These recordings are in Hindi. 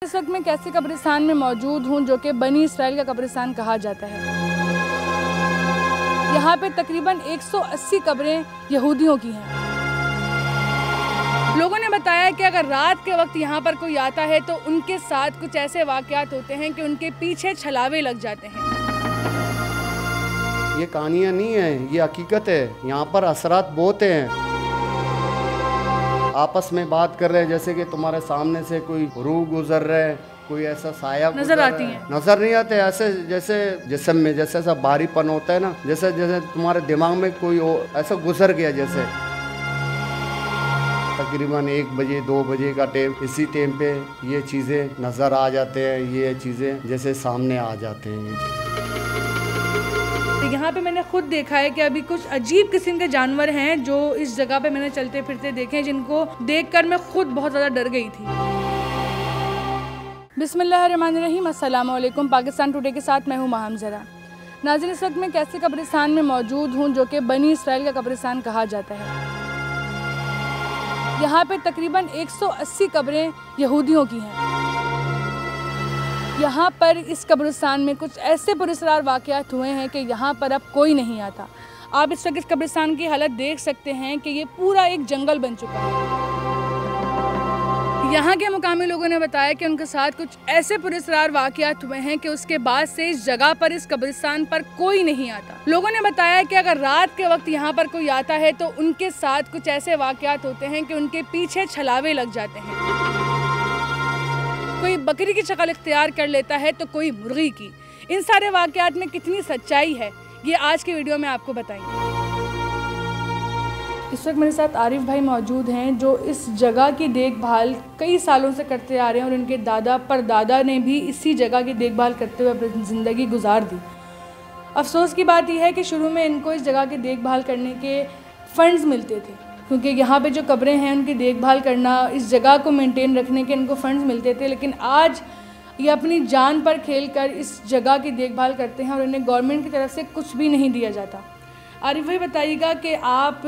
इस वक्त मैं कैसे कब्रिस्तान में मौजूद हूँ जो कि बनी इसराइल का कब्रिस्तान कहा जाता है। यहाँ पे तकरीबन 180 कब्रें यहूदियों की हैं। लोगों ने बताया कि अगर रात के वक्त यहाँ पर कोई आता है तो उनके साथ कुछ ऐसे वाक़यात होते हैं कि उनके पीछे छलावे लग जाते हैं। ये कहानियाँ नहीं है, ये हकीकत है। यहाँ पर असरात बहुत हैं। आपस में बात कर रहे हैं जैसे कि तुम्हारे सामने से कोई रूह गुजर रहा है, कोई ऐसा साया नजर आती है। नजर नहीं आते, ऐसे जैसे जिस्म में जैसे ऐसा भारीपन होता है ना, जैसे जैसे तुम्हारे दिमाग में कोई ऐसा गुजर गया जैसे। तकरीबन 1 बजे 2 बजे का टाइम, इसी टाइम पे ये चीज़ें नज़र आ जाते हैं, ये चीज़ें जैसे सामने आ जाते हैं। यहाँ पे मैंने खुद देखा है कि अभी कुछ अजीब किस्म के जानवर हैं जो इस जगह पे मैंने चलते फिरते देखे, जिनको देखकर मैं खुद बहुत ज़्यादा डर गई थी। बिस्मिल्लाहिर्रहमानिर्रहीम, अस्सलाम वालेकुम। पाकिस्तान टुडे के साथ मैं हूँ महम ज़रा। नाज़रीन, इस वक्त मैं कैसे कब्रिस्तान में मौजूद हूँ जो कि बनी इसराइल का कब्रिस्तान कहा जाता है। यहाँ पे तकरीबन 180 कब्रें यहूदियों की हैं। यहाँ पर इस कब्रिस्तान में कुछ ऐसे पुरस्कार वाक़यात हुए हैं कि यहाँ पर अब कोई नहीं आता। आप इस वक्त इस कब्रिस्तान की हालत देख सकते हैं कि ये पूरा एक जंगल बन चुका है। यहाँ के मुकामी लोगों ने बताया कि उनके साथ कुछ ऐसे पुरस्कार वाक़यात हुए हैं कि उसके बाद से इस जगह पर, इस कब्रिस्तान पर कोई नहीं आता। लोगों ने बताया कि अगर रात के वक्त यहाँ पर कोई आता है तो उनके साथ कुछ ऐसे वाक़यात होते हैं कि उनके पीछे छलावे लग जाते हैं। कोई बकरी की शक्ल इख्तियार कर लेता है तो कोई मुर्गी की। इन सारे वाक़यात में कितनी सच्चाई है ये आज की वीडियो में आपको बताएंगे। इस वक्त मेरे साथ आरिफ भाई मौजूद हैं जो इस जगह की देखभाल कई सालों से करते आ रहे हैं और उनके दादा परदादा ने भी इसी जगह की देखभाल करते हुए अपनी ज़िंदगी गुजार दी। अफसोस की बात यह है कि शुरू में इनको इस जगह की देखभाल करने के फ़ंड्स मिलते थे, क्योंकि यहाँ पे जो कब्रें हैं उनकी देखभाल करना, इस जगह को मेंटेन रखने के इनको फ़ंड्स मिलते थे। लेकिन आज ये अपनी जान पर खेलकर इस जगह की देखभाल करते हैं और इन्हें गवर्नमेंट की तरफ से कुछ भी नहीं दिया जाता। आरिफ भाई, बताइएगा कि आप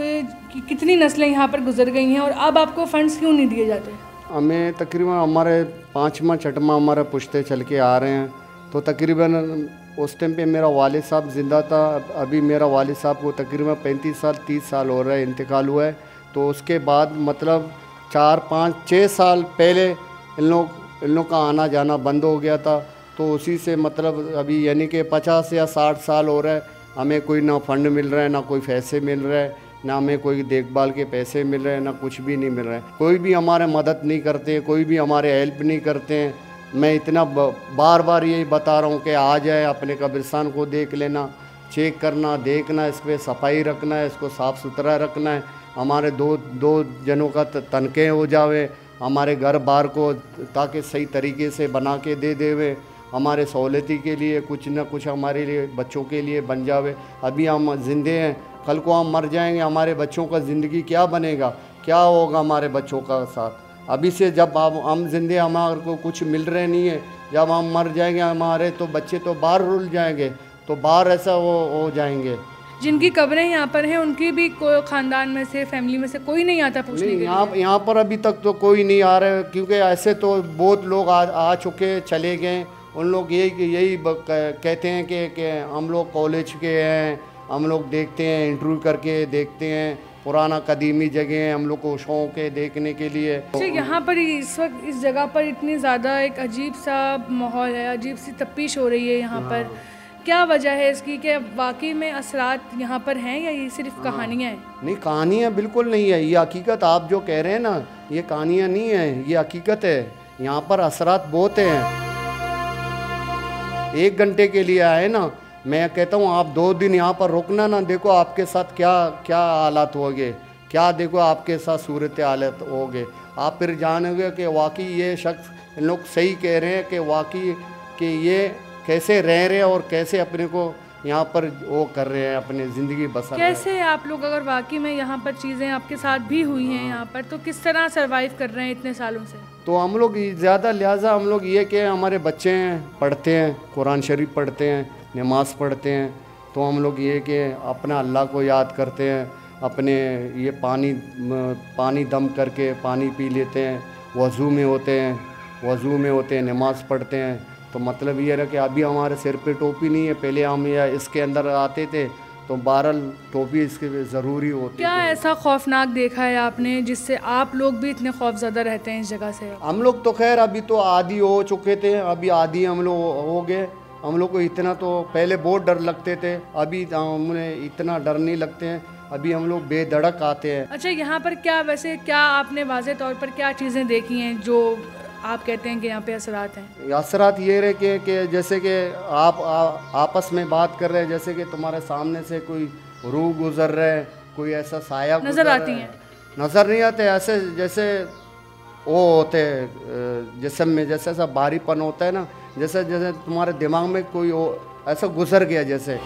कितनी नस्लें यहाँ पर गुजर गई हैं और अब आपको फ़ंड्स क्यों नहीं दिए जाते? हमें तकरीबन हमारे 5वां 6वां हमारा पुश्ते चल के आ रहे हैं। तो तकरीबन उस टाइम पे मेरा वालिद साहब ज़िंदा था। अभी मेरा वालिद साहब को तकरीबन 35 साल 30 साल हो रहा है, इंतकाल हुआ है। तो उसके बाद मतलब 4 5 6 साल पहले इन लोग का आना जाना बंद हो गया था। तो उसी से मतलब अभी यानी कि 50 या 60 साल हो रहा है, हमें कोई ना फंड मिल रहा है, ना कोई पैसे मिल रहा है, ना हमें कोई देखभाल के पैसे मिल रहे हैं, ना कुछ भी नहीं मिल रहा है। कोई भी हमारे मदद नहीं करते, कोई भी हमारे हेल्प नहीं करते हैं। मैं इतना बार बार यही बता रहा हूँ कि आ जाए, अपने कब्रिस्तान को देख लेना, चेक करना, देखना, इस पर सफाई रखना है, इसको साफ़ सुथरा रखना है। हमारे दो जनों का तनखे हो जावे हमारे घर बार को, ताकि सही तरीके से बना के दे देवे। हमारे सहूलती के लिए कुछ न कुछ हमारे लिए बच्चों के लिए बन जावे। अभी हम जिंदे हैं, कल को हम मर जाएंगे, हमारे बच्चों का ज़िंदगी क्या बनेगा, क्या होगा हमारे बच्चों का साथ। अभी से जब हम जिंदे, हमारे को कुछ मिल रहे नहीं है, जब हम मर जाएंगे हमारे तो बच्चे तो बाहर रुल जाएंगे, तो बाहर ऐसा हो जाएंगे। जिनकी कब्रें यहाँ पर हैं उनकी भी कोई ख़ानदान में से, फैमिली में से कोई नहीं आता पूछने के लिए? यहाँ पर अभी तक तो कोई नहीं आ रहा है, क्योंकि ऐसे तो बहुत लोग आ चुके, चले गए। उन लोग यही कहते हैं कि हम लोग कॉलेज के हैं, हम लोग देखते हैं, इंटरव्यू करके देखते हैं, पुराना कदीमी जगह है, हम लोग को शौक़ है देखने के लिए। अच्छा, यहाँ पर इस वक्त इस जगह पर इतनी ज़्यादा एक अजीब सा माहौल है, अजीब सी तफ्तीश हो रही है यहाँ पर, क्या वजह है इसकी? कि वाकई में असरात यहाँ पर हैं या ये सिर्फ कहानियाँ हैं? नहीं, कहानियाँ बिल्कुल नहीं है, ये हकीकत। आप जो कह रहे हैं ना, ये कहानियाँ नहीं है, ये हकीकत है। यहाँ पर असरात बहुत हैं। 1 घंटे के लिए आए ना, मैं कहता हूँ आप 2 दिन यहाँ पर रुकना ना, देखो आपके साथ क्या क्या हालात होंगे, क्या देखो आपके साथ सूरत हालत होंगे। आप फिर जानोगे कि वाकई ये शख्स, इन लोग सही कह रहे हैं कि वाकई कि ये कैसे रह रहे हैं और कैसे अपने को यहाँ पर वो कर रहे हैं, अपनी ज़िंदगी बसर रहे हैं। कैसे आप लोग, अगर वाकई में यहाँ पर चीज़ें आपके साथ भी हुई हैं यहाँ पर, तो किस तरह सरवाइव कर रहे हैं इतने सालों से? तो हम लोग ज़्यादा लिहाजा हम लोग ये कि हमारे बच्चे हैं, पढ़ते हैं, कुरान शरीफ पढ़ते हैं, नमाज़ पढ़ते हैं। तो हम लोग ये कि अपना अल्लाह को याद करते हैं, अपने ये पानी दम करके पानी पी लेते हैं, वज़ू में होते हैं, वज़ू में होते हैं, नमाज़ पढ़ते हैं। तो मतलब ये है कि अभी हमारे सिर पे टोपी नहीं है, पहले हम या इसके अंदर आते थे तो बहरहाल टोपी इसके ज़रूरी होती है। क्या ऐसा खौफनाक देखा है आपने जिससे आप लोग भी इतने खौफज़दा रहते हैं इस जगह से? हम लोग तो खैर अभी तो आदी हो चुके थे, अभी आदी हम लोग हो गए। हम लोग को इतना तो पहले बहुत डर लगते थे, अभी हमें इतना डर नहीं लगते हैं, अभी हम लोग बेधड़क आते हैं। अच्छा, यहाँ पर वैसे क्या आपने वाज़े तौर पर क्या चीज़ें देखी हैं जो आप कहते हैं कि यहाँ पे असरात हैं? असरात ये रहे कि जैसे कि आप आपस में बात कर रहे हैं, जैसे कि तुम्हारे सामने से कोई रूह गुजर रहा है, कोई ऐसा साया नज़र आती हैं? नज़र नहीं आते, ऐसे जैसे वो होते जिस्म में जैसे ऐसा भारीपन होता है ना, जैसे जैसे तुम्हारे दिमाग में कोई ऐसा गुजर गया जैसे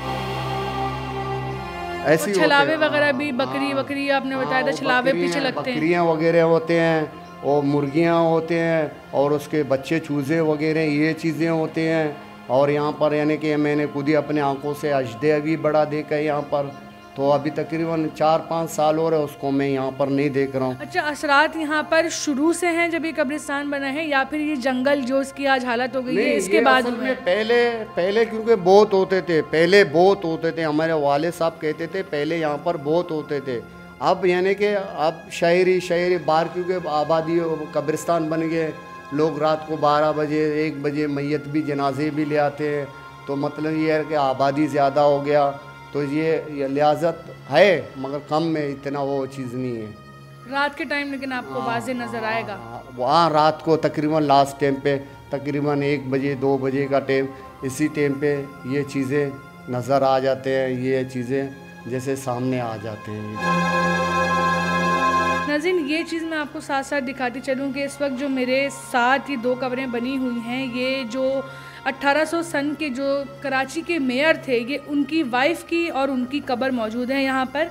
ऐसी छलावे वगैरह भी, बकरी आपने बताया था छलावे पीछे लगते हैं, बकरियाँ वगैरह होते हैं और मुर्गियाँ होते हैं और उसके बच्चे चूज़े वगैरह ये चीज़ें होते हैं। और यहाँ पर यानी कि मैंने खुद ही अपने आंखों से अजदे भी बड़ा देखा है यहाँ पर, तो अभी तकरीबन 4-5 साल हो रहे हैं उसको मैं यहाँ पर नहीं देख रहा हूँ। अच्छा, असरात यहाँ पर शुरू से हैं जब ये कब्रिस्तान बना है या फिर ये जंगल जो इसकी आज हालत हो गई है इसके बाद में? पहले क्योंकि बहुत होते थे, पहले बहुत होते थे, हमारे वाले साहब कहते थे पहले यहाँ पर बहुत होते थे। अब यानी कि अब शहरी बाहर क्योंकि आबादी कब्रिस्तान बन गए, लोग रात को 12 बजे 1 बजे मैयत भी जनाजे भी ले आते हैं, तो मतलब ये है कि आबादी ज़्यादा हो गया, तो ये लिहाजत है मगर कम में इतना वो चीज़ नहीं है। रात के टाइम लेकिन आपको वाज़े नज़र आएगा वहाँ रात को तकरीबन लास्ट टाइम पे तकरीबन 1 बजे 2 बजे का टाइम, इसी टाइम पे ये चीज़ें नज़र आ जाते हैं, ये चीज़ें जैसे सामने आ जाते हैं। नाज़रीन, ये चीज़ मैं आपको साथ साथ दिखाती चलूँ कि इस वक्त जो मेरे साथ ये 2 कब्रें बनी हुई हैं, ये जो 1800 सन के जो कराची के मेयर थे, ये उनकी वाइफ की और उनकी कब्र मौजूद है यहाँ पर।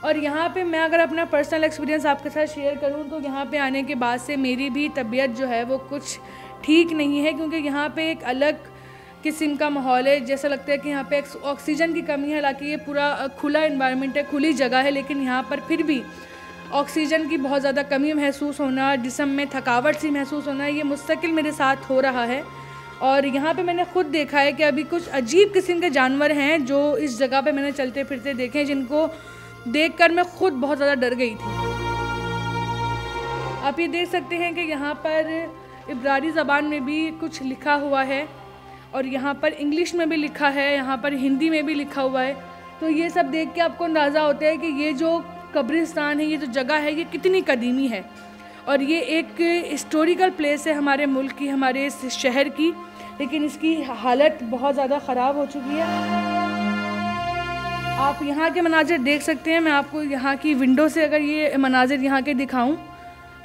और यहाँ पे मैं अगर अपना पर्सनल एक्सपीरियंस आपके साथ शेयर करूँ तो यहाँ पे आने के बाद से मेरी भी तबीयत जो है वो कुछ ठीक नहीं है, क्योंकि यहाँ पे एक अलग किस्म का माहौल है। जैसा लगता है कि यहाँ पे ऑक्सीजन की कमी है, हालांकि ये पूरा खुला इन्वायरमेंट है, खुली जगह है, लेकिन यहाँ पर फिर भी ऑक्सीजन की बहुत ज़्यादा कमी महसूस होना, जिस्म में थकावट सी महसूस होना, ये मुस्तकिल मेरे साथ हो रहा है। और यहाँ पे मैंने खुद देखा है कि अभी कुछ अजीब किस्म के जानवर हैं जो इस जगह पे मैंने चलते फिरते देखे, जिनको देखकर मैं खुद बहुत ज़्यादा डर गई थी। आप ये देख सकते हैं कि यहाँ पर इब्रारी ज़बान में भी कुछ लिखा हुआ है और यहाँ पर इंग्लिश में भी लिखा है, यहाँ पर हिंदी में भी लिखा हुआ है। तो ये सब देख के आपको अंदाज़ा होता है कि ये जो कब्रिस्तान है, ये जो जगह है, ये कितनी कदीमी है और ये एक हिस्टोरिकल प्लेस है हमारे मुल्क की, हमारे इस शहर की, लेकिन इसकी हालत बहुत ज़्यादा ख़राब हो चुकी है। आप यहाँ के मनाजिर देख सकते हैं। मैं आपको यहाँ की विंडो से अगर ये मनाजिर यहाँ के दिखाऊं,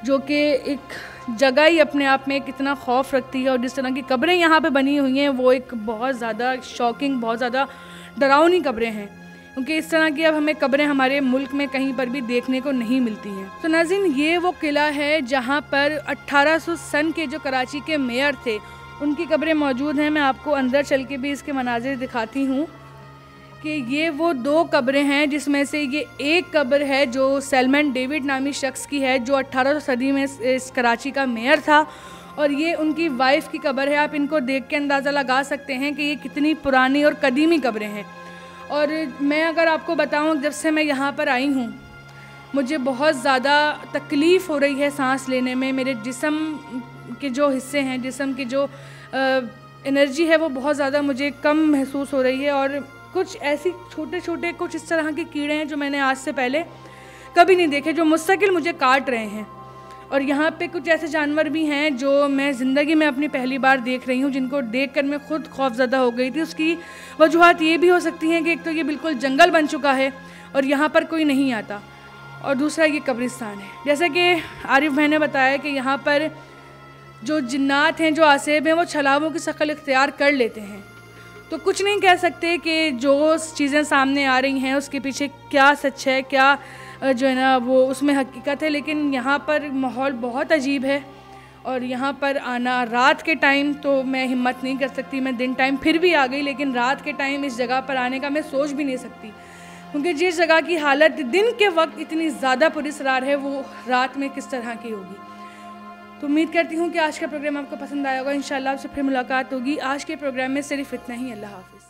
जो कि एक जगह ही अपने आप में कितना खौफ रखती है, और जिस तरह की कब्रें यहाँ पे बनी हुई हैं वो एक बहुत ज़्यादा शॉकिंग, बहुत ज़्यादा डरावनी कब्रें हैं, क्योंकि इस तरह की अब हमें कब्रें हमारे मुल्क में कहीं पर भी देखने को नहीं मिलती हैं। तो नाज़रीन, ये वो किला है जहाँ पर 1800 सन के जो कराची के मेयर थे उनकी कब्रें मौजूद हैं। मैं आपको अंदर चल के भी इसके मनाजिर दिखाती हूँ कि ये वो 2 कब्रें हैं, जिसमें से ये एक कब्र है जो सैलमन डेविड नामी शख्स की है, जो 1800 सदी में इस कराची का मेयर था, और ये उनकी वाइफ की कब्र है। आप इनको देख के अंदाज़ा लगा सकते हैं कि ये कितनी पुरानी और कदीमी कब्रें हैं। और मैं अगर आपको बताऊं, जब से मैं यहाँ पर आई हूँ मुझे बहुत ज़्यादा तकलीफ़ हो रही है सांस लेने में। मेरे जिस्म के जो हिस्से हैं, जिस्म की जो एनर्जी है वो बहुत ज़्यादा मुझे कम महसूस हो रही है। और कुछ ऐसी छोटे छोटे कुछ इस तरह के कीड़े हैं जो मैंने आज से पहले कभी नहीं देखे, जो मुस्तकिल मुझे काट रहे हैं। और यहाँ पे कुछ ऐसे जानवर भी हैं जो मैं ज़िंदगी में अपनी पहली बार देख रही हूँ, जिनको देखकर मैं खुद खौफज़दा हो गई थी। उसकी वजूहात ये भी हो सकती हैं कि एक तो ये बिल्कुल जंगल बन चुका है और यहाँ पर कोई नहीं आता, और दूसरा ये कब्रिस्तान है। जैसे कि आरिफ भाई ने बताया कि यहाँ पर जो जिन्नात हैं, जो आसेब हैं, वो छलावों की शक्ल इख्तियार कर लेते हैं। तो कुछ नहीं कह सकते कि जो चीज़ें सामने आ रही हैं उसके पीछे क्या सच है, क्या जो है ना वो उसमें हकीकत है, लेकिन यहाँ पर माहौल बहुत अजीब है। और यहाँ पर आना रात के टाइम तो मैं हिम्मत नहीं कर सकती। मैं दिन टाइम फिर भी आ गई, लेकिन रात के टाइम इस जगह पर आने का मैं सोच भी नहीं सकती, क्योंकि जिस जगह की हालत दिन के वक्त इतनी ज़्यादा पुरअसरार है, वो रात में किस तरह की होगी। तो उम्मीद करती हूँ कि आज का प्रोग्राम आपको पसंद आया होगा। इंशाल्लाह आपसे फिर मुलाकात होगी। आज के प्रोग्राम में सिर्फ इतना ही। अल्लाह हाफ़िज़।